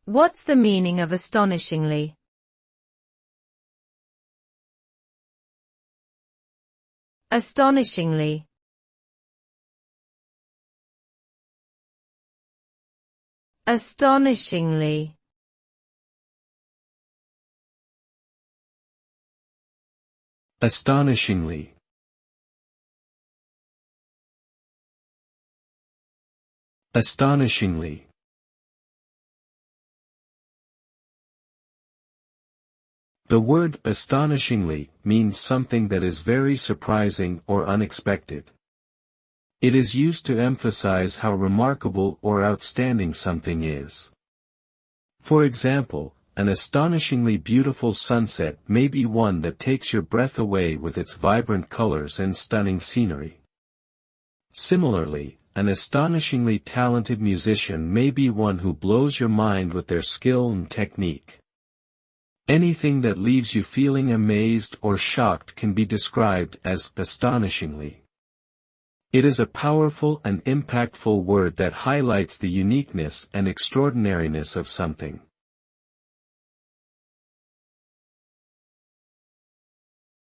What's the meaning of astonishingly? Astonishingly. Astonishingly. Astonishingly. Astonishingly. The word astonishingly means something that is very surprising or unexpected. It is used to emphasize how remarkable or outstanding something is. For example, an astonishingly beautiful sunset may be one that takes your breath away with its vibrant colors and stunning scenery. Similarly, an astonishingly talented musician may be one who blows your mind with their skill and technique. Anything that leaves you feeling amazed or shocked can be described as astonishingly. It is a powerful and impactful word that highlights the uniqueness and extraordinariness of something.